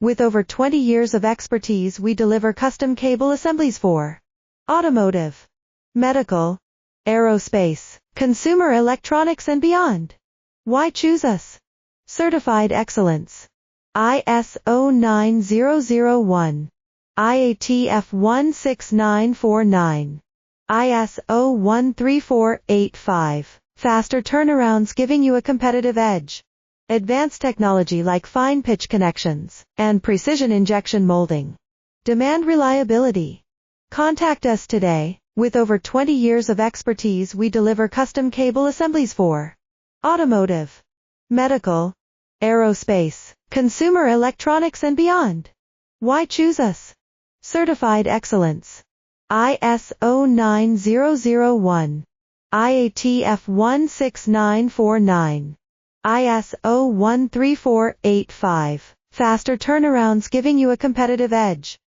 With over 20 years of expertise, we deliver custom cable assemblies for automotive, medical, aerospace, consumer electronics and beyond. Why choose us? Certified excellence. ISO 9001, IATF 16949, ISO 13485. Faster turnarounds giving you a competitive edge. Advanced technology like fine pitch connections and precision injection molding. Demand reliability. Contact us today. With over 20 years of expertise, we deliver custom cable assemblies for automotive, medical, aerospace, consumer electronics and beyond. Why choose us? Certified excellence. ISO 9001, IATF 16949, ISO 13485. Faster turnarounds giving you a competitive edge.